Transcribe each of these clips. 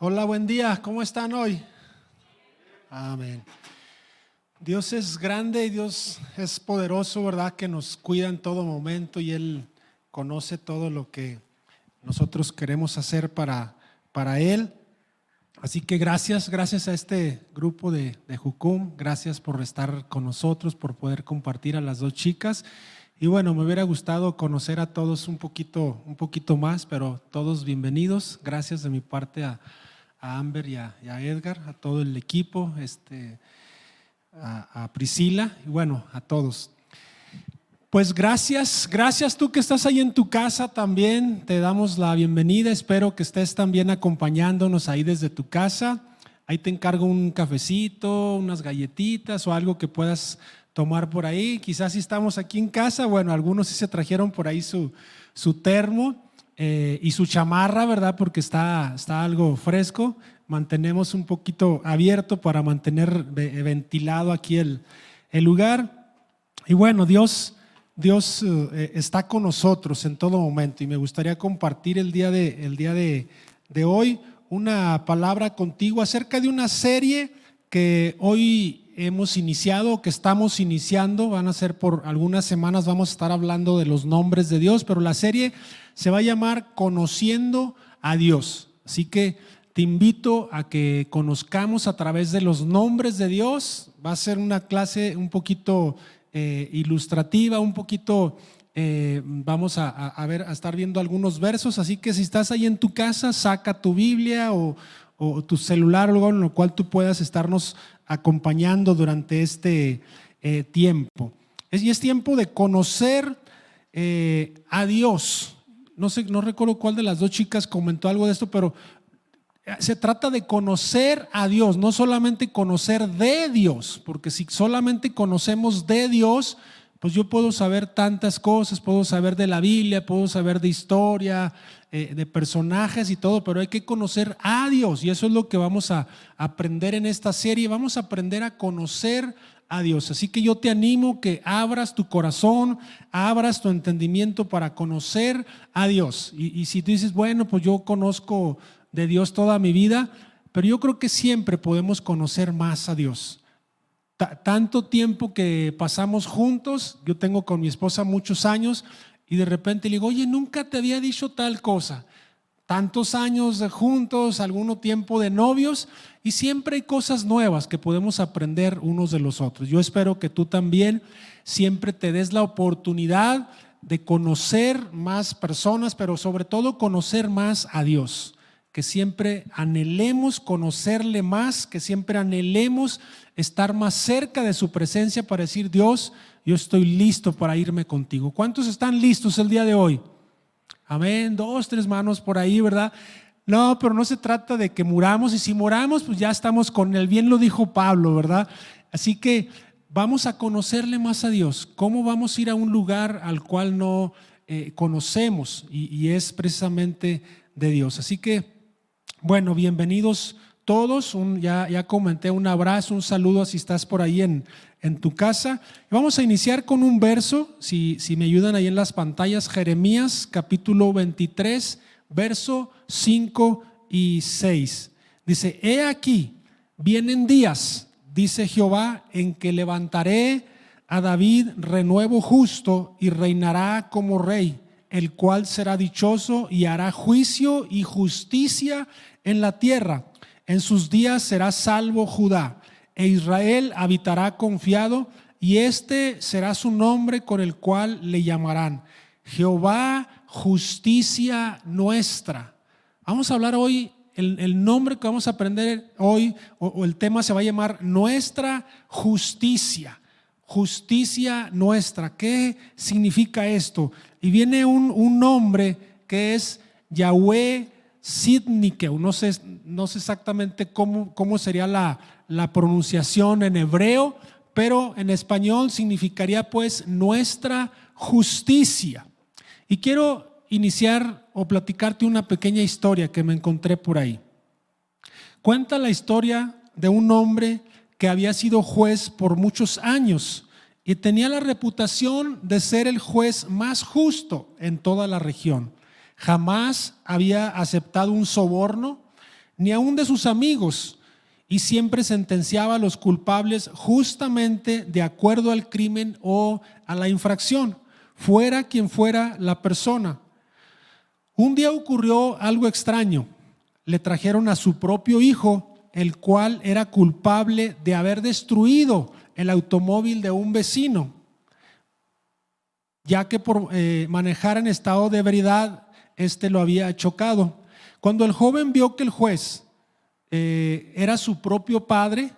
Hola, buen día. ¿Cómo están hoy? Amén. Dios es grande y Dios es poderoso, ¿verdad? Que nos cuida en todo momento y Él conoce todo lo que nosotros queremos hacer para Él. Así que gracias a este grupo de Jucum. Gracias por estar con nosotros, por poder compartir a las dos chicas. Y bueno, me hubiera gustado conocer a todos un poquito más, pero todos bienvenidos. Gracias de mi parte a Amber y a Edgar, a todo el equipo, a Priscila y bueno, a todos. Pues gracias tú que estás ahí en tu casa también, te damos la bienvenida. Espero que estés también acompañándonos ahí desde tu casa. Ahí te encargo un cafecito, unas galletitas o algo que puedas tomar por ahí. Quizás si estamos aquí en casa, bueno, algunos sí se trajeron por ahí su termo. Y su chamarra, ¿verdad? Porque está algo fresco. Mantenemos un poquito abierto para mantener ventilado aquí el lugar. Y bueno, Dios está con nosotros en todo momento. Y me gustaría compartir el día de hoy una palabra contigo acerca de una serie que hoy hemos iniciado, que estamos iniciando. Van a ser por algunas semanas, vamos a estar hablando de los nombres de Dios, pero la serie se va a llamar Conociendo a Dios. Así que te invito a que conozcamos a través de los nombres de Dios. Va a ser una clase un poquito ilustrativa, un poquito vamos a estar viendo algunos versos. Así que si estás ahí en tu casa, saca tu Biblia o tu celular o algo en lo cual tú puedas estarnos acompañando durante este tiempo. Y es tiempo de conocer a Dios. No recuerdo cuál de las dos chicas comentó algo de esto, pero se trata de conocer a Dios, no solamente conocer de Dios, porque si solamente conocemos de Dios, pues yo puedo saber tantas cosas, puedo saber de la Biblia, puedo saber de historia, de personajes y todo, pero hay que conocer a Dios y eso es lo que vamos a aprender en esta serie. Vamos a aprender a conocer a Dios. Así que yo te animo que abras tu corazón, abras tu entendimiento para conocer a Dios. Y si tú dices, bueno, pues yo conozco de Dios toda mi vida, pero yo creo que siempre podemos conocer más a Dios. Tanto tiempo que pasamos juntos, yo tengo con mi esposa muchos años y de repente le digo, oye, nunca te había dicho tal cosa. Tantos años juntos, algún tiempo de novios y siempre hay cosas nuevas que podemos aprender unos de los otros. Yo espero que tú también siempre te des la oportunidad de conocer más personas, pero sobre todo conocer más a Dios. Que siempre anhelemos conocerle más, que siempre anhelemos estar más cerca de su presencia para decir, Dios, yo estoy listo para irme contigo. ¿Cuántos están listos el día de hoy? Amén, 2, 3 manos por ahí, ¿verdad? No, pero no se trata de que muramos y si moramos, pues ya estamos con él. Bien lo dijo Pablo, ¿verdad? Así que vamos a conocerle más a Dios. ¿Cómo vamos a ir a un lugar al cual no conocemos? Y es precisamente de Dios. Así que, bueno, bienvenidos todos. Ya comenté un abrazo, un saludo si estás por ahí en tu casa. Vamos a iniciar con un verso, si me ayudan ahí en las pantallas, Jeremías capítulo 23, verso 5 y 6. Dice, he aquí, vienen días, dice Jehová, en que levantaré a David renuevo justo y reinará como rey, el cual será dichoso y hará juicio y justicia en la tierra. En sus días será salvo Judá, e Israel habitará confiado, y este será su nombre con el cual le llamarán Jehová, justicia nuestra. Vamos a hablar hoy, el nombre que vamos a aprender hoy, o el tema se va a llamar Nuestra Justicia. Justicia nuestra. ¿Qué significa esto? Y viene un nombre que es Yahweh Sidnikeu. No sé exactamente cómo sería la pronunciación en hebreo, pero en español significaría pues nuestra justicia. Y quiero iniciar o platicarte una pequeña historia que me encontré por ahí. Cuenta la historia de un hombre que había sido juez por muchos años y tenía la reputación de ser el juez más justo en toda la región. Jamás había aceptado un soborno, ni aun de sus amigos, y siempre sentenciaba a los culpables justamente de acuerdo al crimen o a la infracción, fuera quien fuera la persona. Un día ocurrió algo extraño. Le trajeron a su propio hijo, el cual era culpable de haber destruido el automóvil de un vecino, ya que por manejar en estado de ebriedad, lo había chocado. Cuando el joven vio que el juez era su propio padre,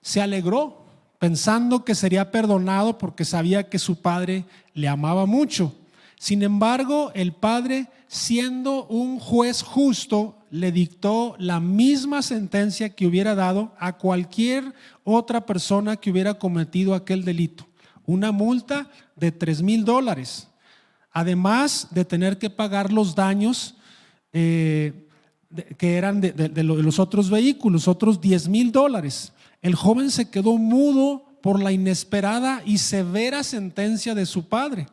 se alegró, pensando que sería perdonado porque sabía que su padre le amaba mucho. Sin embargo, el padre, siendo un juez justo, le dictó la misma sentencia que hubiera dado a cualquier otra persona que hubiera cometido aquel delito: una multa de $3,000, además de tener que pagar los daños que eran de los otros vehículos, otros $10,000. El joven se quedó mudo por la inesperada y severa sentencia de su padre.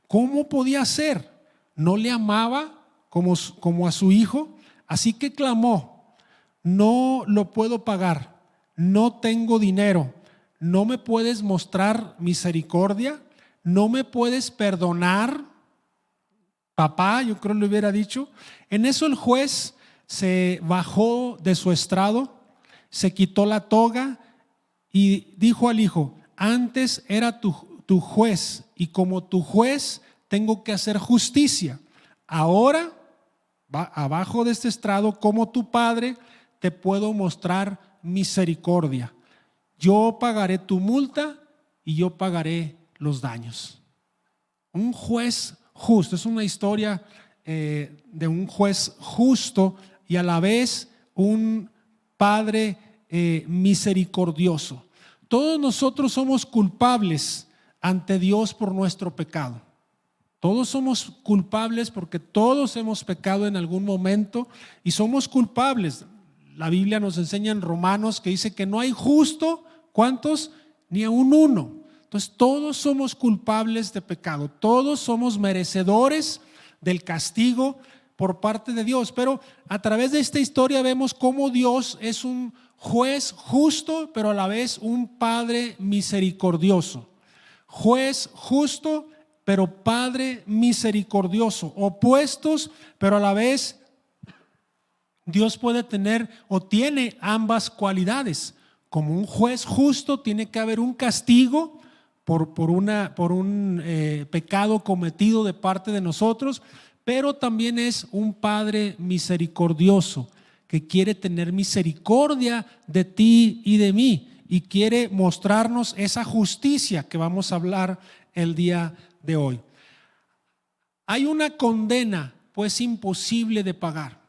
¿Cómo podía ser? ¿No le amaba como a su hijo? Así que clamó: no lo puedo pagar, no tengo dinero. ¿No me puedes mostrar misericordia? ¿No me puedes perdonar, papá? Yo creo que le hubiera dicho. En eso el juez se bajó de su estrado, se quitó la toga y dijo al hijo: antes era tu juez, y como tu juez tengo que hacer justicia. Ahora, abajo de este estrado, como tu padre, te puedo mostrar misericordia. Yo pagaré tu multa y yo pagaré los daños. Un juez justo, es una historia de un juez justo y a la vez un padre misericordioso. Todos nosotros somos culpables ante Dios por nuestro pecado. Todos somos culpables porque todos hemos pecado en algún momento y somos culpables. La Biblia nos enseña en Romanos que dice que no hay justo, ¿cuántos? Ni aun uno. Entonces todos somos culpables de pecado, todos somos merecedores del castigo por parte de Dios. Pero a través de esta historia vemos cómo Dios es un juez justo, pero a la vez un padre misericordioso. Juez justo, pero padre misericordioso. Opuestos, pero a la vez Dios puede tener o tiene ambas cualidades. Como un juez justo, tiene que haber un castigo por un pecado cometido de parte de nosotros, pero también es un padre misericordioso que quiere tener misericordia de ti y de mí y quiere mostrarnos esa justicia que vamos a hablar el día de hoy. Hay una condena pues imposible de pagar.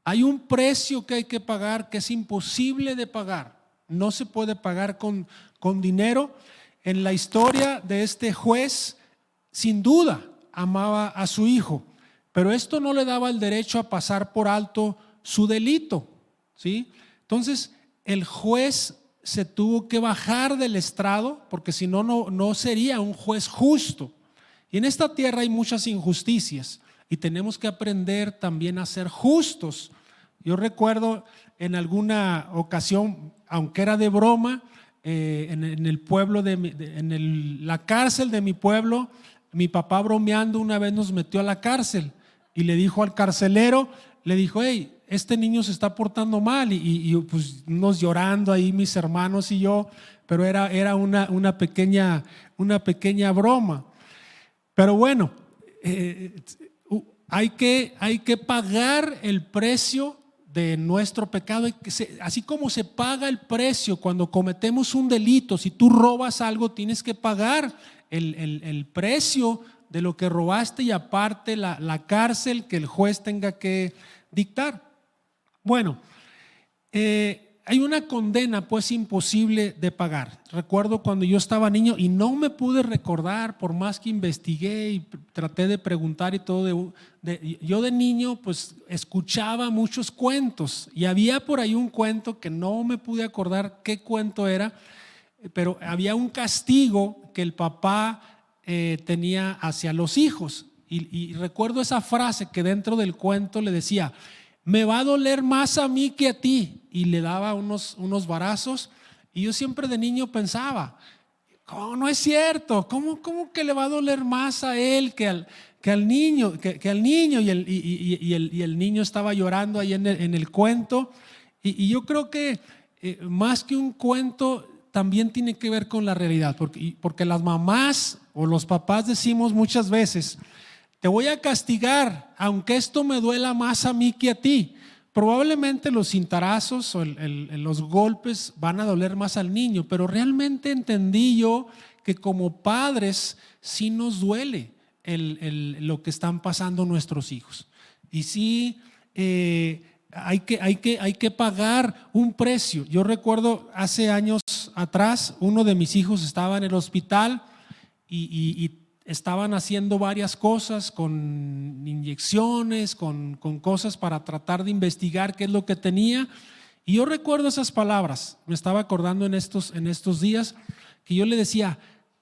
Hay un precio que hay que pagar que es imposible de pagar. No se puede pagar con dinero. En la historia de este juez, sin duda, amaba a su hijo, pero esto no le daba el derecho a pasar por alto su delito, ¿sí? Entonces, el juez se tuvo que bajar del estrado porque si no, no sería un juez justo. Y en esta tierra hay muchas injusticias y tenemos que aprender también a ser justos. Yo recuerdo en alguna ocasión, aunque era de broma, en el pueblo, la cárcel de mi pueblo, mi papá bromeando una vez nos metió a la cárcel y le dijo al carcelero, le dijo: hey, este niño se está portando mal, y pues nos llorando ahí mis hermanos y yo, pero era una pequeña broma. Pero bueno, hay que pagar el precio de nuestro pecado, así como se paga el precio cuando cometemos un delito. Si tú robas algo, tienes que pagar el precio de lo que robaste y aparte la cárcel que el juez tenga que dictar. Bueno, hay una condena pues imposible de pagar. Recuerdo cuando yo estaba niño y no me pude recordar, por más que investigué y traté de preguntar y todo, yo de niño pues escuchaba muchos cuentos y había por ahí un cuento que no me pude acordar qué cuento era, pero había un castigo que el papá tenía hacia los hijos y recuerdo esa frase que dentro del cuento le decía: me va a doler más a mí que a ti. Y le daba unos varazos. Y yo siempre de niño pensaba, ¿cómo no es cierto? ¿Cómo que le va a doler más a él que al niño? Que al niño y el niño estaba llorando ahí en el cuento. Y yo creo que más que un cuento también tiene que ver con la realidad, porque las mamás o los papás decimos muchas veces, te voy a castigar aunque esto me duela más a mí que a ti. Probablemente los cintarazos o los golpes van a doler más al niño, pero realmente entendí yo que como padres sí nos duele lo que están pasando nuestros hijos. Y sí hay que pagar un precio. Yo recuerdo hace años atrás, uno de mis hijos estaba en el hospital y estaban haciendo varias cosas con inyecciones, con cosas para tratar de investigar qué es lo que tenía. Y yo recuerdo esas palabras, me estaba acordando en estos días, que yo le decía,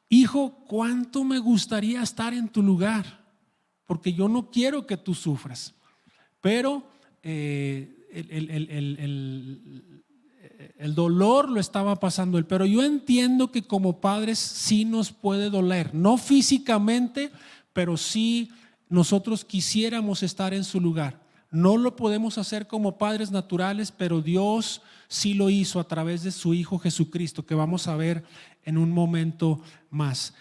hijo, ¿cuánto me gustaría estar en tu lugar? Porque yo no quiero que tú sufras. Pero el dolor lo estaba pasando él, pero yo entiendo que como padres sí nos puede doler, no físicamente, pero sí nosotros quisiéramos estar en su lugar. No lo podemos hacer como padres naturales, pero Dios sí lo hizo a través de su Hijo Jesucristo, que vamos a ver en un momento más.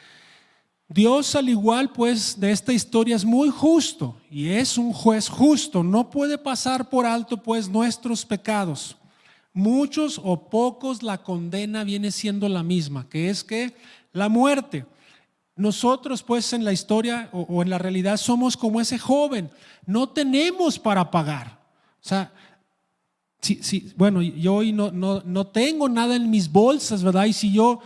Dios, al igual pues de esta historia, es muy justo y es un juez justo. No puede pasar por alto pues nuestros pecados. Muchos o pocos, la condena viene siendo la misma, que es que la muerte. Nosotros pues en la historia o en la realidad somos como ese joven, no tenemos para pagar. O sea, bueno, yo hoy no tengo nada en mis bolsas, ¿verdad? Y si yo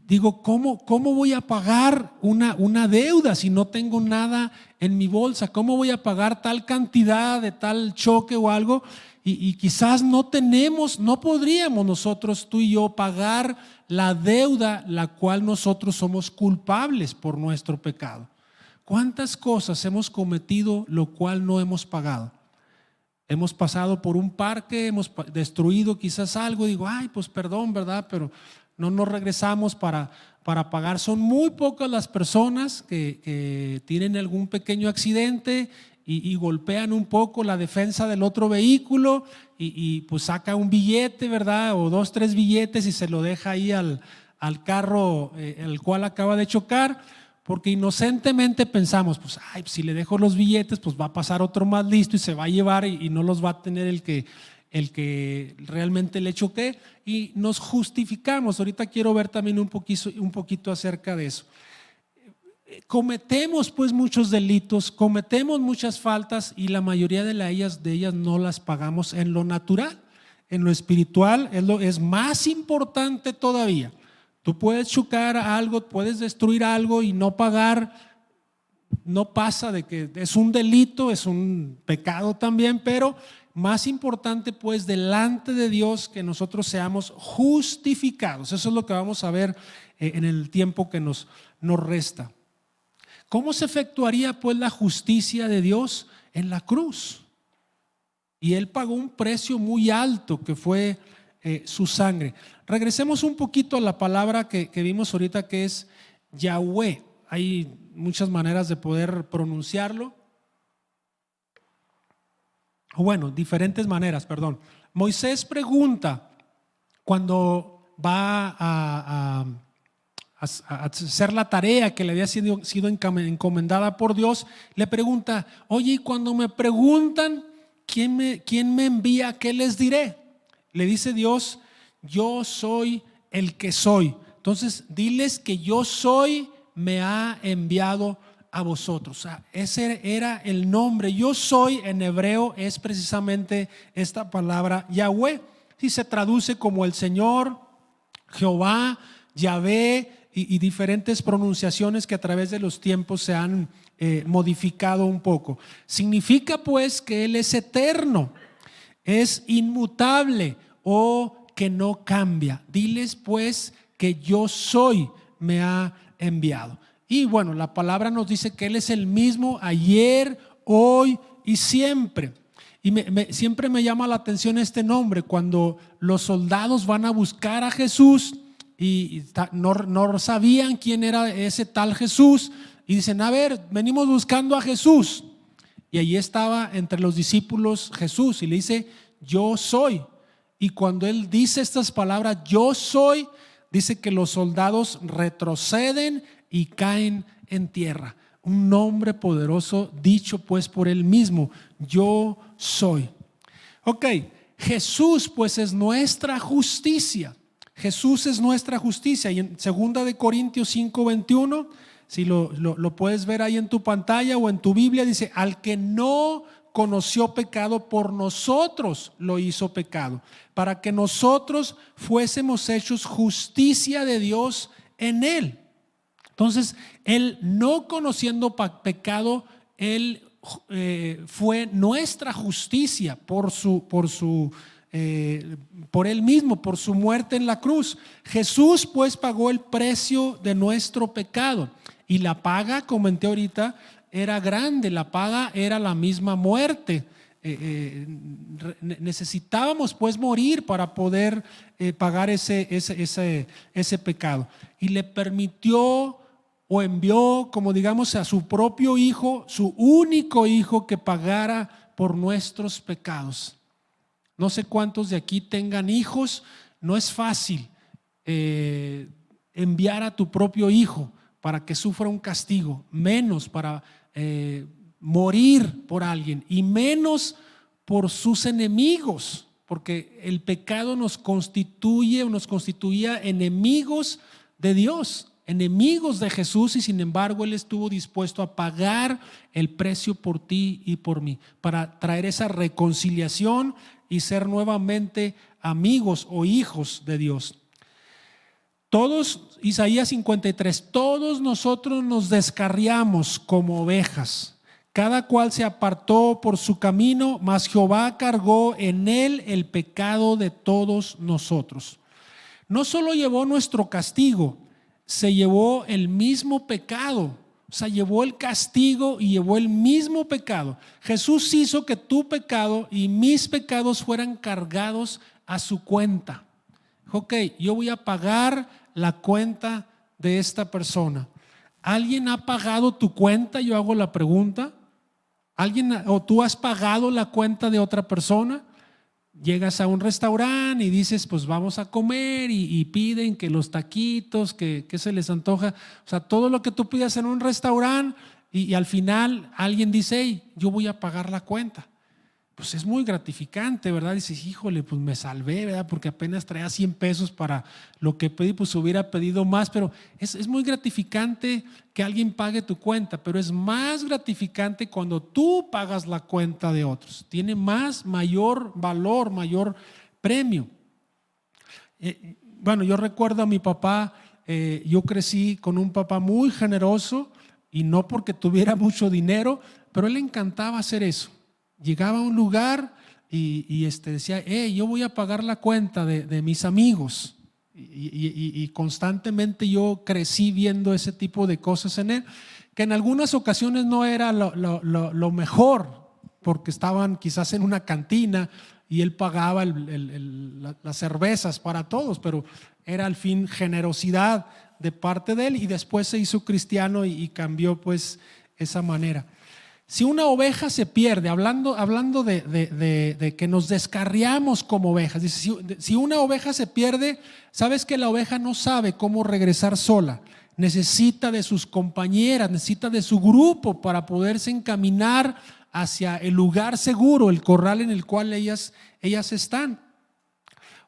digo, ¿cómo voy a pagar una deuda si no tengo nada en mi bolsa? ¿Cómo voy a pagar tal cantidad de tal choque o algo? Y quizás no podríamos nosotros, tú y yo, pagar la deuda la cual nosotros somos culpables por nuestro pecado. ¿Cuántas cosas hemos cometido lo cual no hemos pagado? Hemos pasado por un parque, hemos destruido quizás algo, digo, ay, pues perdón, ¿verdad? Pero no nos regresamos para pagar. Son muy pocas las personas que tienen algún pequeño accidente y golpean un poco la defensa del otro vehículo y pues saca un billete, ¿verdad? O 2, 3 billetes y se lo deja ahí al carro el cual acaba de chocar, porque inocentemente pensamos, pues ay, si le dejo los billetes, pues va a pasar otro más listo y se va a llevar y no los va a tener el que realmente le choqué, y nos justificamos. Ahorita quiero ver también un poquito acerca de eso. Cometemos pues muchos delitos, cometemos muchas faltas y la mayoría de ellas no las pagamos en lo natural. En lo espiritual es más importante todavía. Tú puedes chocar a algo, puedes destruir algo y no pagar. No pasa de que es un delito, es un pecado también, pero más importante pues delante de Dios que nosotros seamos justificados. Eso es lo que vamos a ver en el tiempo que nos resta. ¿Cómo se efectuaría pues la justicia de Dios? En la cruz. Y Él pagó un precio muy alto que fue su sangre. Regresemos un poquito a la palabra que vimos ahorita, que es Yahweh. Hay muchas maneras de poder pronunciarlo. Bueno, diferentes maneras, perdón. Moisés pregunta cuando va a hacer la tarea que le había sido encomendada por Dios, le pregunta, oye, y cuando me preguntan quién me envía, ¿qué les diré? Le dice Dios, yo soy el que soy. Entonces diles que yo soy, me ha enviado a vosotros. O sea, ese era el nombre. Yo soy en hebreo es precisamente esta palabra Yahweh. Si se traduce como el Señor, Jehová, Yahvé, y diferentes pronunciaciones que a través de los tiempos se han modificado un poco. Significa pues que Él es eterno, es inmutable o que no cambia. Diles pues que yo soy, me ha enviado. Y bueno, la palabra nos dice que Él es el mismo ayer, hoy y siempre. Y siempre me llama la atención este nombre, cuando los soldados van a buscar a Jesús y no sabían quién era ese tal Jesús, y dicen, a ver, venimos buscando a Jesús. Y allí estaba entre los discípulos Jesús y le dice, yo soy. Y cuando él dice estas palabras, yo soy, dice que los soldados retroceden y caen en tierra. Un nombre poderoso dicho pues por él mismo, yo soy. Ok, Jesús pues es nuestra justicia. Jesús es nuestra justicia. Y en 2 de Corintios 5:21, si lo puedes ver ahí en tu pantalla o en tu Biblia, dice, al que no conoció pecado, por nosotros lo hizo pecado, para que nosotros fuésemos hechos justicia de Dios en él. Entonces, él no conociendo pecado, él fue nuestra justicia por él mismo, por su muerte en la cruz. Jesús pues pagó el precio de nuestro pecado, y la paga, comenté ahorita, era grande. La paga era la misma muerte. Necesitábamos pues morir para poder pagar ese pecado, y le permitió o envió, como digamos, a su propio hijo, su único hijo, que pagara por nuestros pecados. No sé cuántos de aquí tengan hijos. No es fácil enviar a tu propio hijo para que sufra un castigo, menos para morir por alguien, y menos por sus enemigos, porque el pecado nos constituía enemigos de Dios, enemigos de Jesús, y sin embargo él estuvo dispuesto a pagar el precio por ti y por mí, para traer esa reconciliación y ser nuevamente amigos o hijos de Dios. Todos, Isaías 53, todos nosotros nos descarriamos como ovejas, cada cual se apartó por su camino, mas Jehová cargó en él el pecado de todos nosotros. No solo llevó nuestro castigo, se llevó el mismo pecado. O sea, llevó el castigo y llevó el mismo pecado. Jesús hizo que tu pecado y mis pecados fueran cargados a su cuenta. Ok, yo voy a pagar la cuenta de esta persona. ¿Alguien ha pagado tu cuenta? Yo hago la pregunta. ¿Alguien o tú has pagado la cuenta de otra persona? Llegas a un restaurante y dices, pues vamos a comer, y piden que los taquitos, que se les antoja, o sea, todo lo que tú pidas en un restaurante, y al final alguien dice, hey, yo voy a pagar la cuenta. Pues es muy gratificante, ¿verdad? Dices, híjole, pues me salvé, ¿verdad? Porque apenas traía 100 pesos para lo que pedí, pues hubiera pedido más. Pero es muy gratificante que alguien pague tu cuenta, pero es más gratificante cuando tú pagas la cuenta de otros. Tiene mayor valor, mayor premio. Bueno, yo recuerdo a mi papá. Yo crecí con un papá muy generoso, y no porque tuviera mucho dinero, pero él le encantaba hacer eso. Llegaba a un lugar y decía, yo voy a pagar la cuenta de mis amigos, y constantemente yo crecí viendo ese tipo de cosas en él, que en algunas ocasiones no era lo mejor, porque estaban quizás en una cantina y él pagaba las cervezas para todos, pero era al fin generosidad de parte de él, y después se hizo cristiano y cambió pues esa manera. Si una oveja se pierde, hablando de que nos descarriamos como ovejas, dice, si una oveja se pierde, sabes que la oveja no sabe cómo regresar sola, necesita de sus compañeras, necesita de su grupo para poderse encaminar hacia el lugar seguro, el corral en el cual ellas están.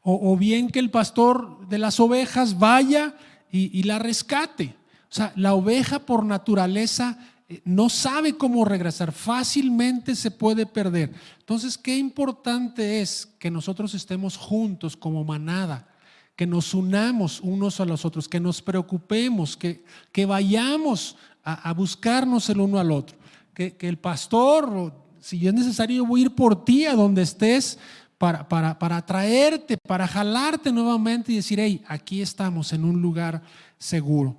O bien que el pastor de las ovejas vaya y la rescate. O sea, la oveja por naturaleza no sabe cómo regresar, fácilmente se puede perder. Entonces, qué importante es que nosotros estemos juntos como manada, que nos unamos unos a los otros, que nos preocupemos, que vayamos a buscarnos el uno al otro, que el pastor, si es necesario, yo voy a ir por ti a donde estés para traerte, para jalarte nuevamente y decir, hey, aquí estamos en un lugar seguro.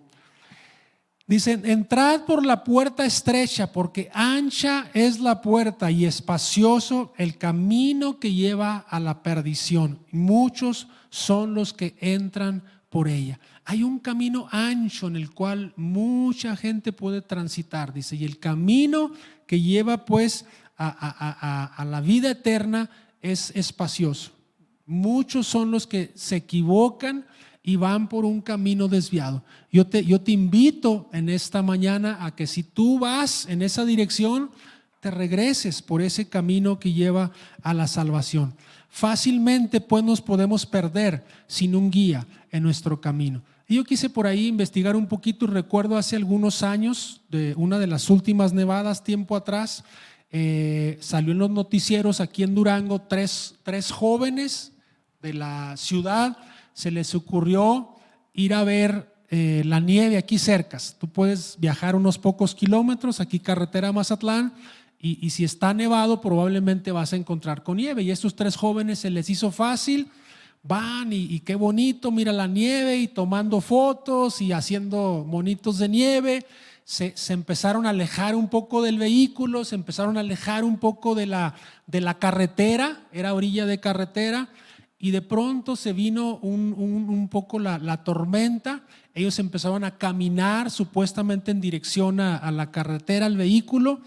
Dicen, entrad por la puerta estrecha, porque ancha es la puerta y espacioso el camino que lleva a la perdición. Muchos son los que entran por ella. Hay un camino ancho en el cual mucha gente puede transitar, dice, y el camino que lleva pues a la vida eterna es espacioso. Muchos son los que se equivocan y van por un camino desviado. Yo te invito en esta mañana a que si tú vas en esa dirección, te regreses por ese camino que lleva a la salvación. Fácilmente pues nos podemos perder sin un guía en nuestro camino. Y yo quise por ahí investigar un poquito y recuerdo hace algunos años, de una de las últimas nevadas tiempo atrás, salió en los noticieros aquí en Durango, tres jóvenes de la ciudad. Se les ocurrió ir a ver la nieve aquí cerca. Tú puedes viajar unos pocos kilómetros, aquí carretera a Mazatlán, y si está nevado probablemente vas a encontrar con nieve. Y a estos tres jóvenes se les hizo fácil, van y qué bonito, mira la nieve, y tomando fotos y haciendo monitos de nieve. Se empezaron a alejar un poco del vehículo, se empezaron a alejar un poco de la carretera, era orilla de carretera. Y de pronto se vino un poco la tormenta. Ellos empezaron a caminar supuestamente en dirección a la carretera, al vehículo,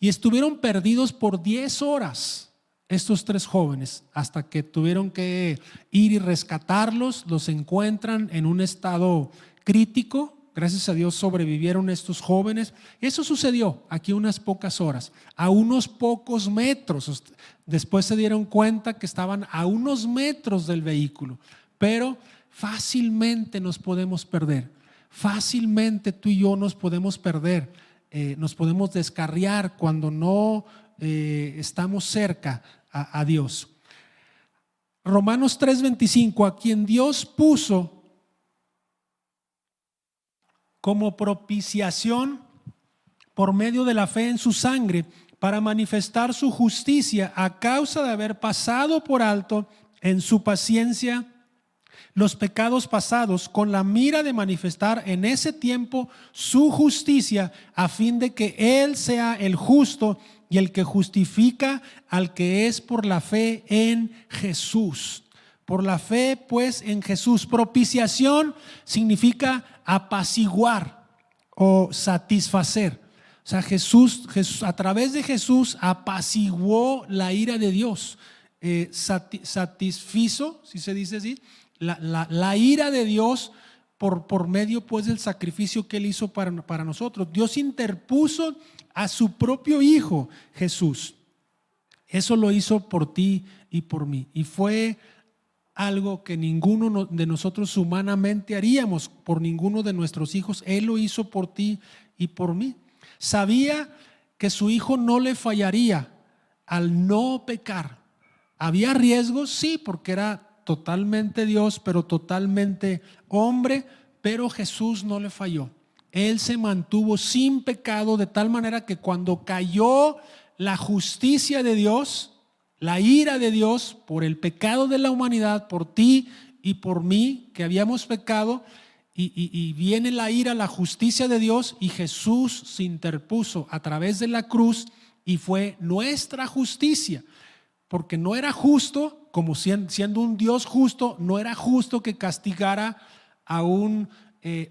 y estuvieron perdidos por 10 horas estos tres jóvenes, hasta que tuvieron que ir y rescatarlos. Los encuentran en un estado crítico. Gracias a Dios sobrevivieron estos jóvenes. Eso sucedió aquí unas pocas horas, a unos pocos metros. Después se dieron cuenta que estaban a unos metros del vehículo, pero fácilmente nos podemos perder. Fácilmente tú y yo nos podemos perder, nos podemos descarriar cuando no estamos cerca a Dios. Romanos 3:25, a quien Dios puso como propiciación por medio de la fe en su sangre, para manifestar su justicia a causa de haber pasado por alto en su paciencia los pecados pasados, con la mira de manifestar en ese tiempo su justicia, a fin de que Él sea el justo y el que justifica al que es por la fe en Jesús. Por la fe pues en Jesús. Propiciación significa apaciguar o satisfacer. O sea, Jesús, a través de Jesús apaciguó la ira de Dios, satisfizo, si se dice así, la ira de Dios por medio pues del sacrificio que Él hizo para nosotros. Dios interpuso a su propio Hijo Jesús. Eso lo hizo por ti y por mí, y fue algo que ninguno de nosotros humanamente haríamos por ninguno de nuestros hijos. Él lo hizo por ti y por mí. Sabía que su Hijo no le fallaría al no pecar. ¿Había riesgos? Sí, porque era totalmente Dios, pero totalmente hombre, pero Jesús no le falló. Él se mantuvo sin pecado, de tal manera que cuando cayó la justicia de Dios, la ira de Dios por el pecado de la humanidad, por ti y por mí, que habíamos pecado, y viene la ira, la justicia de Dios, y Jesús se interpuso a través de la cruz y fue nuestra justicia, porque no era justo, como siendo un Dios justo, no era justo que castigara a un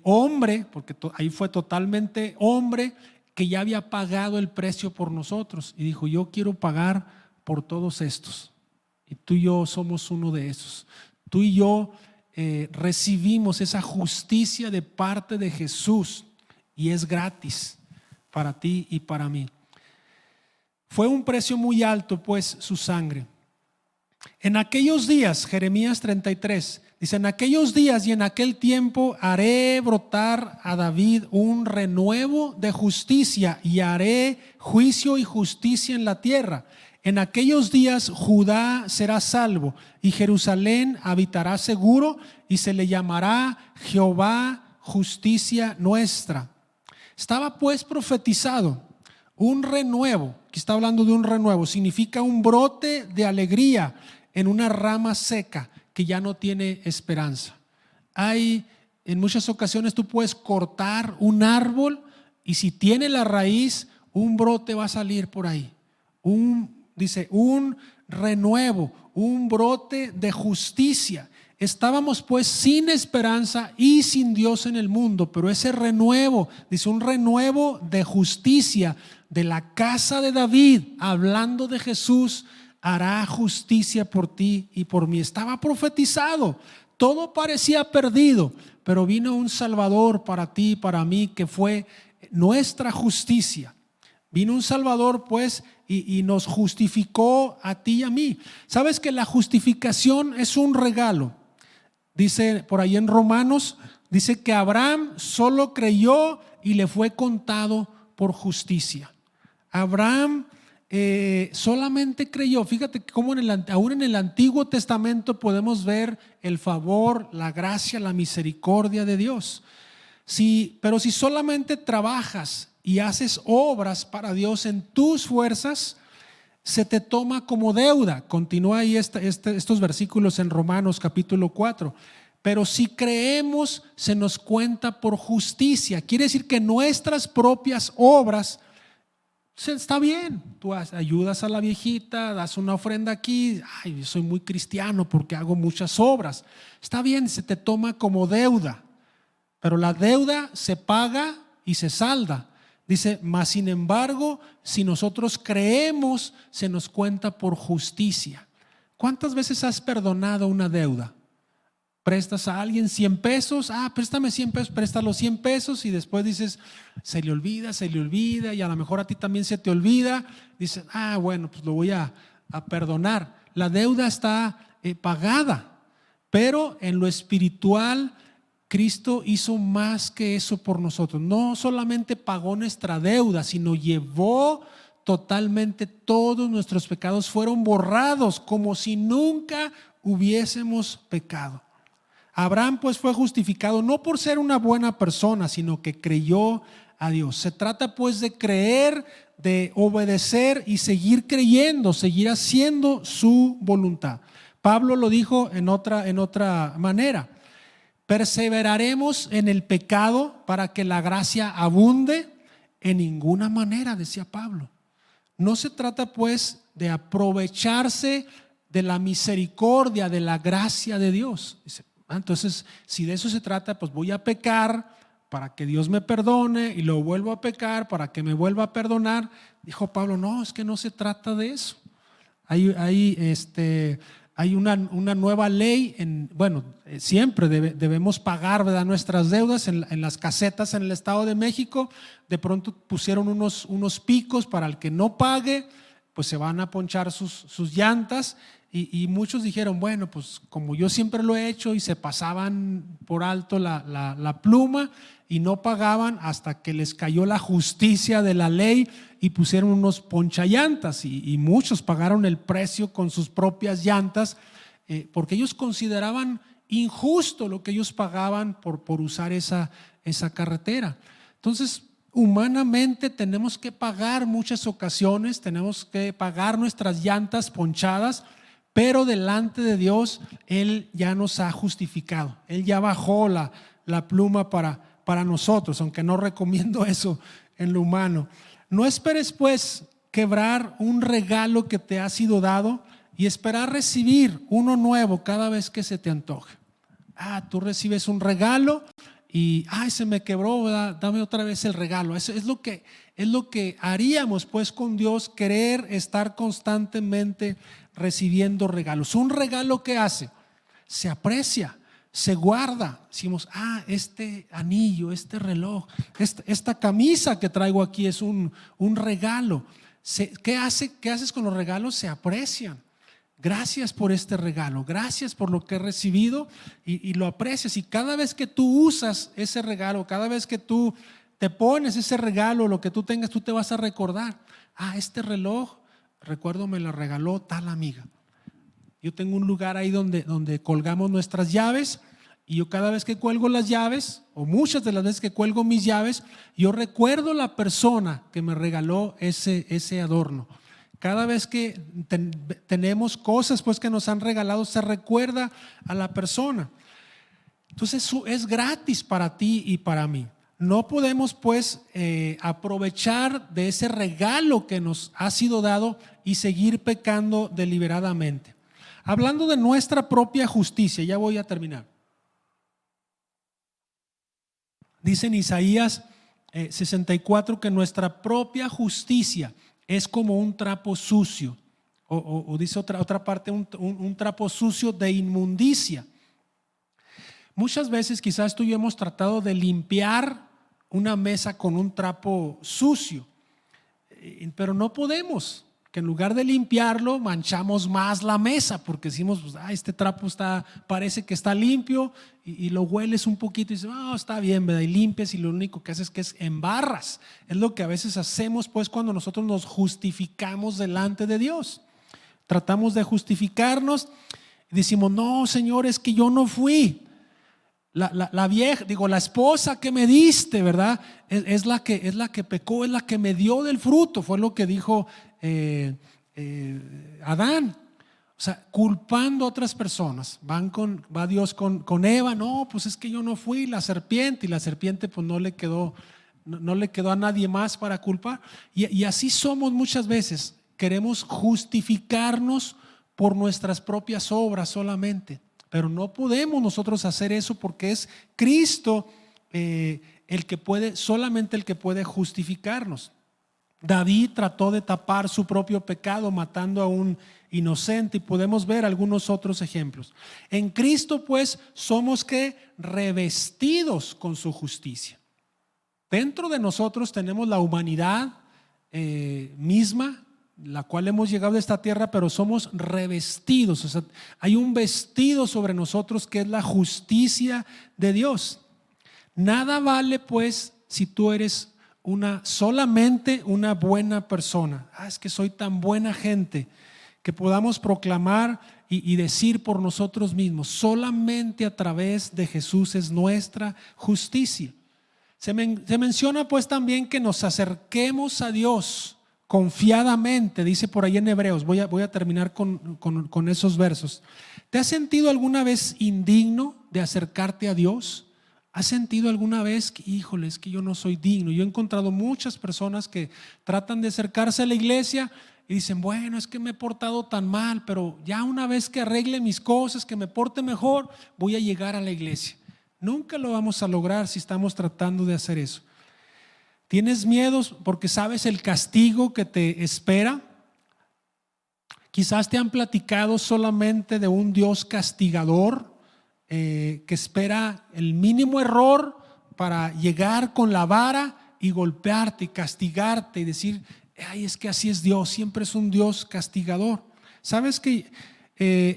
hombre, porque ahí fue totalmente hombre, que ya había pagado el precio por nosotros, y dijo: yo quiero pagar por todos estos. Y tú y yo somos uno de esos. Tú y yo recibimos esa justicia de parte de Jesús, y es gratis para ti y para mí. Fue un precio muy alto pues su sangre. En aquellos días, Jeremías 33 dice: en aquellos días y en aquel tiempo haré brotar a David un renuevo de justicia, y haré juicio y justicia en la tierra. En aquellos días Judá será salvo, y Jerusalén habitará seguro, y se le llamará Jehová justicia nuestra. Estaba pues profetizado un renuevo. Aquí está hablando de un renuevo. Significa un brote de alegría en una rama seca que ya no tiene esperanza. Hay en muchas ocasiones tú puedes cortar un árbol y si tiene la raíz, un brote va a salir por ahí. Dice, un renuevo, un brote de justicia. Estábamos pues sin esperanza y sin Dios en el mundo, pero ese renuevo, dice, un renuevo de justicia de la casa de David, hablando de Jesús, hará justicia por ti y por mí. Estaba profetizado, todo parecía perdido, pero vino un Salvador para ti y para mí que fue nuestra justicia. Vino un Salvador pues y nos justificó a ti y a mí. Sabes que la justificación es un regalo. Dice por ahí en Romanos, dice que Abraham solo creyó y le fue contado por justicia. Abraham solamente creyó. Fíjate cómo aún en el Antiguo Testamento podemos ver el favor, la gracia, la misericordia de Dios. Pero si solamente trabajas y haces obras para Dios en tus fuerzas, se te toma como deuda. Continúa ahí estos versículos en Romanos capítulo 4. Pero si creemos, se nos cuenta por justicia. Quiere decir que nuestras propias obras, está bien, tú ayudas a la viejita, das una ofrenda aquí, ay, soy muy cristiano porque hago muchas obras. Está bien, se te toma como deuda, pero la deuda se paga y se salda. Dice, mas sin embargo, si nosotros creemos, se nos cuenta por justicia. ¿Cuántas veces has perdonado una deuda? Prestas a alguien 100 pesos, préstame 100 pesos, préstalo 100 pesos y después dices, se le olvida y a lo mejor a ti también se te olvida. Dices, bueno, pues lo voy a perdonar. La deuda está pagada, pero en lo espiritual Cristo hizo más que eso por nosotros. No solamente pagó nuestra deuda, sino llevó totalmente todos nuestros pecados, fueron borrados como si nunca hubiésemos pecado. Abraham pues fue justificado no por ser una buena persona, sino que creyó a Dios. Se trata pues de creer, de obedecer y seguir creyendo, seguir haciendo su voluntad. Pablo lo dijo en otra manera. ¿Perseveraremos en el pecado para que la gracia abunde? En ninguna manera, decía Pablo. No se trata pues de aprovecharse de la misericordia, de la gracia de Dios. Dice, entonces, si de eso se trata, pues voy a pecar para que Dios me perdone y lo vuelvo a pecar para que me vuelva a perdonar. Dijo Pablo, no, es que no se trata de eso. Hay una nueva ley, siempre debemos pagar, ¿verdad?, nuestras deudas en las casetas en el Estado de México. De pronto pusieron unos picos para el que no pague, pues se van a ponchar sus llantas y muchos dijeron, bueno, pues como yo siempre lo he hecho y se pasaban por alto la pluma y no pagaban hasta que les cayó la justicia de la ley y pusieron unos ponchallantas y muchos pagaron el precio con sus propias llantas porque ellos consideraban injusto lo que ellos pagaban por usar esa carretera. Entonces, humanamente tenemos que pagar muchas ocasiones, tenemos que pagar nuestras llantas ponchadas, pero delante de Dios Él ya nos ha justificado. Él ya bajó la pluma para nosotros, aunque no recomiendo eso en lo humano. No esperes pues quebrar un regalo que te ha sido dado y esperar recibir uno nuevo cada vez que se te antoje. Tú recibes un regalo y se me quebró, ¿verdad? Dame otra vez el regalo. Eso es lo que haríamos pues con Dios, querer estar constantemente recibiendo regalos. Un regalo que hace, se aprecia, se guarda. Decimos, este anillo, este reloj, esta camisa que traigo aquí es un regalo. ¿Qué haces con los regalos? Se aprecian. Gracias por este regalo, gracias por lo que he recibido y lo aprecias. Y cada vez que tú usas ese regalo, cada vez que tú te pones ese regalo, lo que tú tengas, tú te vas a recordar, este reloj, recuerdo me lo regaló tal amiga. Yo tengo un lugar ahí donde colgamos nuestras llaves y yo cada vez que cuelgo las llaves, o muchas de las veces que cuelgo mis llaves, yo recuerdo la persona que me regaló ese adorno. Cada vez que tenemos cosas pues que nos han regalado, se recuerda a la persona. Entonces eso es gratis para ti y para mí. No podemos pues aprovechar de ese regalo que nos ha sido dado y seguir pecando deliberadamente. Hablando de nuestra propia justicia, ya voy a terminar. Dice en Isaías 64 que nuestra propia justicia es como un trapo sucio, o dice otra parte, un trapo sucio de inmundicia. Muchas veces quizás tú y yo hemos tratado de limpiar una mesa con un trapo sucio, pero no podemos, que en lugar de limpiarlo manchamos más la mesa, porque decimos, pues, este trapo parece que está limpio, y lo hueles un poquito y dices, está bien, ¿verdad? Y limpias, y lo único que haces es que embarras. Es lo que a veces hacemos pues cuando nosotros nos justificamos delante de Dios. Tratamos de justificarnos y decimos, no, Señor, es que yo no fui. La vieja, la esposa que me diste, ¿verdad? Es la que pecó, es la que me dio del fruto, fue lo que dijo Adán. O sea, culpando a otras personas. Va Dios con Eva, no, pues es que yo no fui, la serpiente, y la serpiente pues no le quedó a nadie más para culpar. Y así somos muchas veces, queremos justificarnos por nuestras propias obras solamente. Pero no podemos nosotros hacer eso, porque es Cristo solamente el que puede justificarnos. David trató de tapar su propio pecado matando a un inocente, y podemos ver algunos otros ejemplos. En Cristo pues somos revestidos con su justicia. Dentro de nosotros tenemos la humanidad misma, la cual hemos llegado a esta tierra, pero somos revestidos. O sea, hay un vestido sobre nosotros que es la justicia de Dios. Nada vale pues si tú eres solamente una buena persona. Es que soy tan buena gente, que podamos proclamar y decir por nosotros mismos, solamente a través de Jesús es nuestra justicia. Se menciona pues también que nos acerquemos a Dios confiadamente, dice por ahí en Hebreos. Voy a terminar con esos versos. ¿Te has sentido alguna vez indigno de acercarte a Dios? ¿Has sentido alguna vez que, híjole, es que yo no soy digno? Yo he encontrado muchas personas que tratan de acercarse a la iglesia y dicen, bueno, es que me he portado tan mal, pero ya una vez que arregle mis cosas, que me porte mejor, voy a llegar a la iglesia. Nunca lo vamos a lograr si estamos tratando de hacer eso. ¿Tienes miedos porque sabes el castigo que te espera? Quizás te han platicado solamente de un Dios castigador que espera el mínimo error para llegar con la vara y golpearte y castigarte y decir, ay, es que así es Dios, siempre es un Dios castigador. Sabes que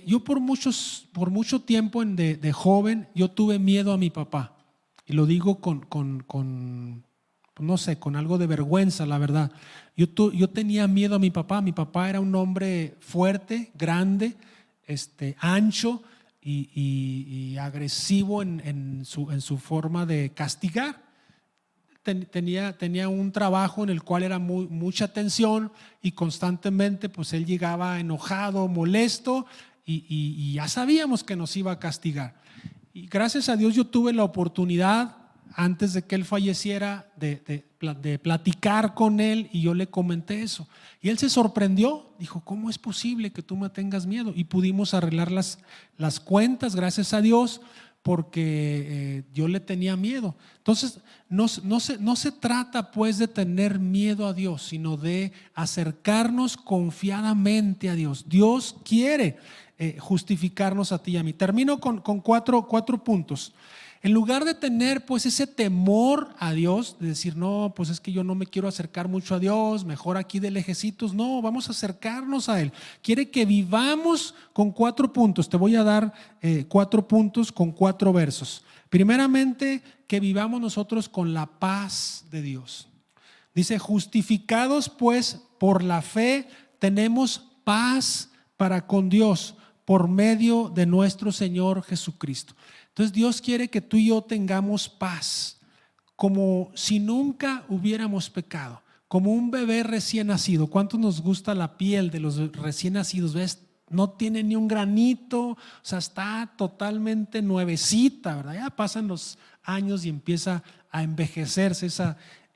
yo por mucho tiempo de joven, yo tuve miedo a mi papá, y lo digo no sé, con algo de vergüenza, la verdad. Yo tenía miedo a mi papá. Mi papá era un hombre fuerte, grande, ancho y agresivo en su forma de castigar. Tenía un trabajo en el cual era mucha tensión, y constantemente pues él llegaba enojado, molesto, y ya sabíamos que nos iba a castigar. Y gracias a Dios yo tuve la oportunidad, antes de que él falleciera, de platicar con él, y yo le comenté eso, y él se sorprendió. Dijo, ¿cómo es posible que tú me tengas miedo? Y pudimos arreglar las cuentas, gracias a Dios, porque yo le tenía miedo. Entonces no se trata pues de tener miedo a Dios, sino de acercarnos confiadamente a Dios. Dios quiere justificarnos a ti y a mí. Termino con cuatro puntos. En lugar de tener pues ese temor a Dios, de decir, no, pues es que yo no me quiero acercar mucho a Dios, mejor aquí de lejecitos. No, vamos a acercarnos a Él. Quiere que vivamos con 4 puntos. Te voy a dar 4 puntos con 4 versos. Primeramente, que vivamos nosotros con la paz de Dios. Dice, justificados pues por la fe, tenemos paz para con Dios por medio de nuestro Señor Jesucristo. Entonces Dios quiere que tú y yo tengamos paz, como si nunca hubiéramos pecado, como un bebé recién nacido. ¿Cuántos nos gusta la piel de los recién nacidos? ¿Ves? no tiene ni un granito, o sea, está totalmente nuevecita, ¿verdad? Ya pasan los años y empieza a envejecerse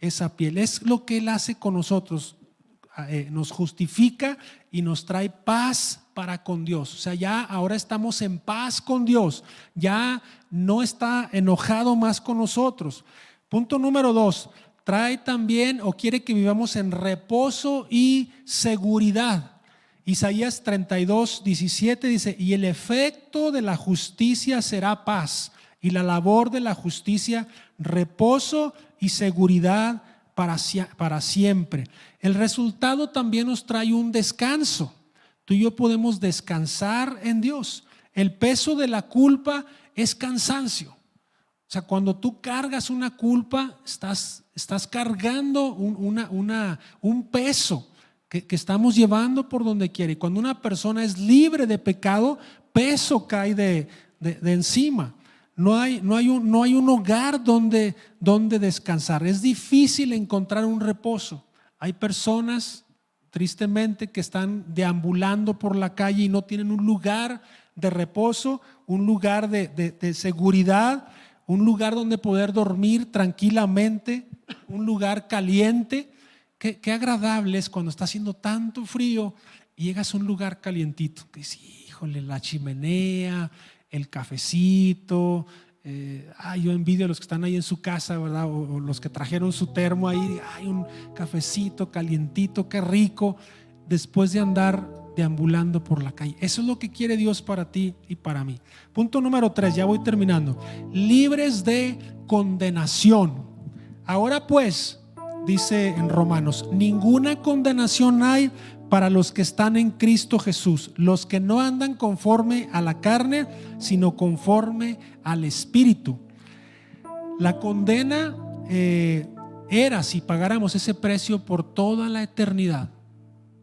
esa piel. Es lo que Él hace con nosotros, nos justifica y nos trae paz para con Dios. O sea, ya ahora estamos en paz con Dios, ya no está enojado más con nosotros. Punto número 2, trae también o quiere que vivamos en reposo y seguridad. Isaías 32:17 dice: y el efecto de la justicia será paz, y la labor de la justicia reposo y seguridad para siempre. El resultado también nos trae un descanso. Tú y yo podemos descansar en Dios. El peso de la culpa es cansancio. O sea, cuando tú cargas una culpa, estás cargando un peso que estamos llevando por donde quiere. Y cuando una persona es libre de pecado, peso cae de encima. No hay un hogar donde descansar. Es difícil encontrar un reposo. Hay personas, tristemente, que están deambulando por la calle y no tienen un lugar de reposo, un lugar de seguridad, un lugar donde poder dormir tranquilamente, un lugar caliente. Qué agradable es cuando está haciendo tanto frío y llegas a un lugar calientito. Que dices, híjole, la chimenea, el cafecito. Yo envidio a los que están ahí en su casa, ¿verdad? O los que trajeron su termo ahí. Hay un cafecito calientito, qué rico, después de andar deambulando por la calle. Eso es lo que quiere Dios para ti y para mí. Punto número 3, ya voy terminando. Libres de condenación. Ahora pues, dice en Romanos, ninguna condenación hay para los que están en Cristo Jesús, los que no andan conforme a la carne, sino conforme al Espíritu. La condena era, si pagáramos ese precio, por toda la eternidad.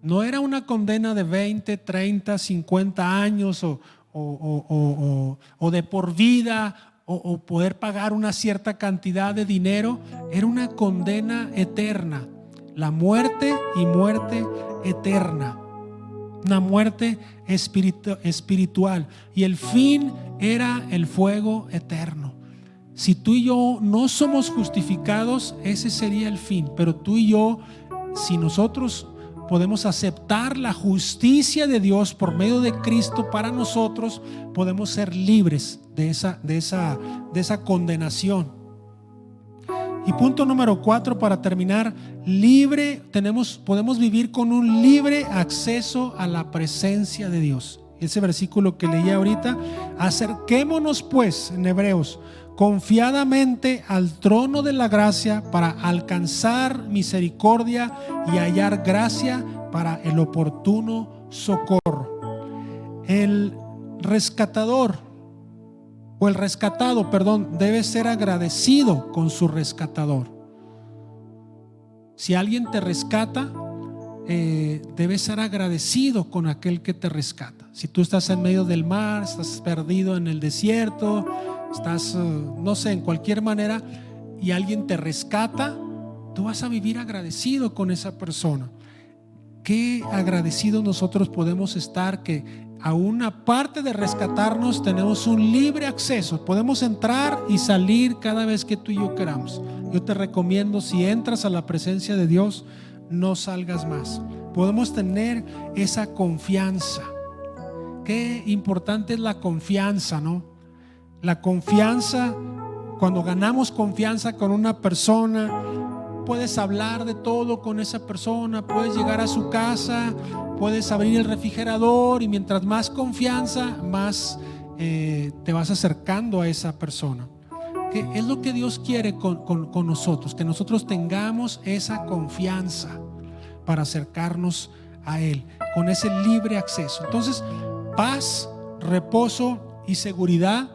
No era una condena de 20, 30, 50 años o de por vida o poder pagar una cierta cantidad de dinero. Era una condena eterna, la muerte y muerte eterna, una muerte espiritual, y el fin era el fuego eterno. Si tú y yo no somos justificados, ese sería el fin. Pero tú y yo, si nosotros podemos aceptar la justicia de Dios por medio de Cristo para nosotros, podemos ser libres de esa condenación. Y punto número 4, para terminar, podemos vivir con un libre acceso a la presencia de Dios. Ese versículo que leí ahorita: acerquémonos pues, en Hebreos, confiadamente al trono de la gracia para alcanzar misericordia y hallar gracia para el oportuno socorro. El rescatado, debe ser agradecido con su rescatador. Si alguien te rescata, debes ser agradecido con aquel que te rescata. Si tú estás en medio del mar, estás perdido en el desierto, estás, no sé, en cualquier manera, y alguien te rescata, tú vas a vivir agradecido con esa persona. Qué agradecidos nosotros podemos estar, que a una parte de rescatarnos tenemos un libre acceso. Podemos entrar y salir cada vez que tú y yo queramos. Yo te recomiendo, si entras a la presencia de Dios, no salgas más. Podemos tener esa confianza. Qué importante es la confianza, ¿no? La confianza, cuando ganamos confianza con una persona, puedes hablar de todo con esa persona, puedes llegar a su casa, puedes abrir el refrigerador, y mientras más confianza, más te vas acercando a esa persona. Que es lo que Dios quiere con nosotros, que nosotros tengamos esa confianza para acercarnos a Él, con ese libre acceso. Entonces, paz, reposo y seguridad,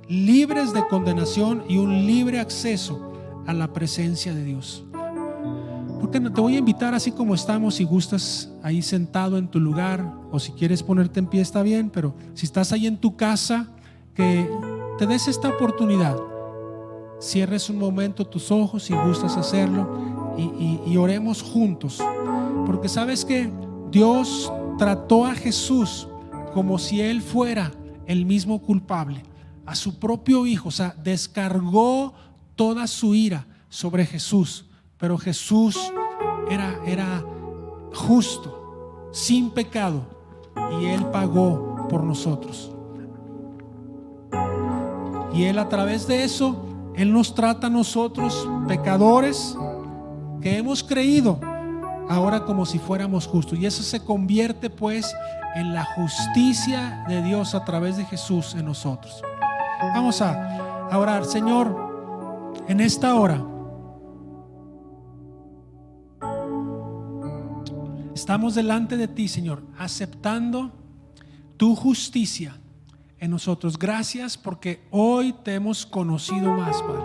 libres de condenación y un libre acceso a la presencia de Dios. Porque no te voy a invitar, así como estamos, si gustas ahí sentado en tu lugar, o si quieres ponerte en pie está bien, pero si estás ahí en tu casa, que te des esta oportunidad. Cierres un momento tus ojos si gustas hacerlo, y oremos juntos. Porque sabes que Dios trató a Jesús como si Él fuera el mismo culpable, a su propio Hijo. O sea, descargó toda su ira sobre Jesús. Pero Jesús era justo, sin pecado, y Él pagó por nosotros. Y Él, a través de eso, Él nos trata a nosotros, pecadores, que hemos creído, ahora como si fuéramos justos. Y eso se convierte pues en la justicia de Dios a través de Jesús en nosotros. Vamos a orar. Señor, en esta hora estamos delante de ti, Señor, aceptando tu justicia en nosotros. Gracias porque hoy te hemos conocido más, Padre.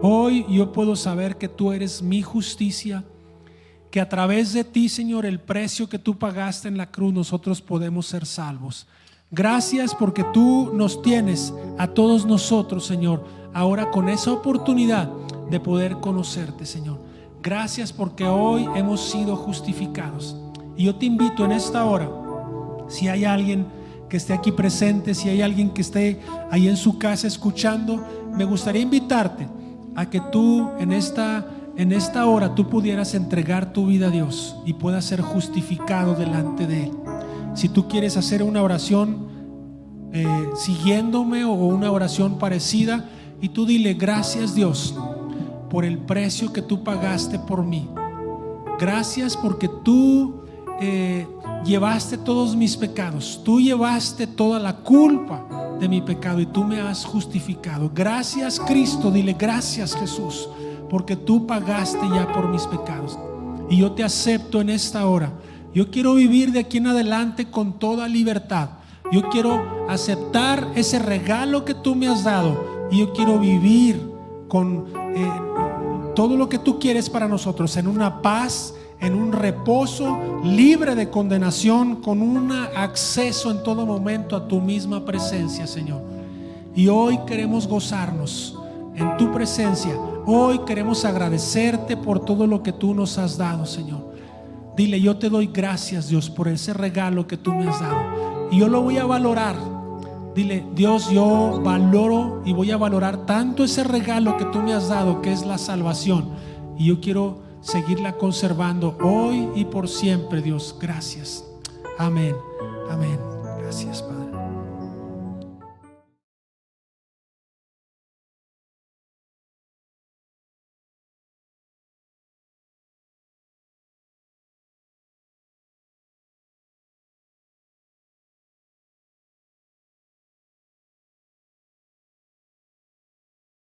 Hoy yo puedo saber que tú eres mi justicia, que a través de ti, Señor, el precio que tú pagaste en la cruz, nosotros podemos ser salvos. Gracias porque tú nos tienes a todos nosotros, Señor, ahora con esa oportunidad de poder conocerte, Señor. Gracias porque hoy hemos sido justificados. Y yo te invito en esta hora, si hay alguien que esté aquí presente, si hay alguien que esté ahí en su casa escuchando, me gustaría invitarte a que tú en esta hora tú pudieras entregar tu vida a Dios y puedas ser justificado delante de Él. Si tú quieres hacer una oración siguiéndome o una oración parecida, y tú dile: gracias, Dios, por el precio que tú pagaste por mí. Gracias porque tú llevaste todos mis pecados, tú llevaste toda la culpa de mi pecado y tú me has justificado. Gracias, Cristo. Dile: gracias, Jesús, porque tú pagaste ya por mis pecados y yo te acepto en esta hora. Yo quiero vivir de aquí en adelante con toda libertad. Yo quiero aceptar ese regalo que tú me has dado y yo quiero vivir con todo lo que tú quieres para nosotros, en una paz, en un reposo, libre de condenación, con un acceso en todo momento a tu misma presencia, Señor. Y hoy queremos gozarnos en tu presencia. Hoy queremos agradecerte por todo lo que tú nos has dado, Señor. Dile: yo te doy gracias, Dios, por ese regalo que tú me has dado, y yo lo voy a valorar. Dile: Dios, yo valoro y voy a valorar tanto ese regalo que tú me has dado, que es la salvación, y yo quiero seguirla conservando hoy y por siempre, Dios. Gracias. Amén. Amén. Gracias, Padre.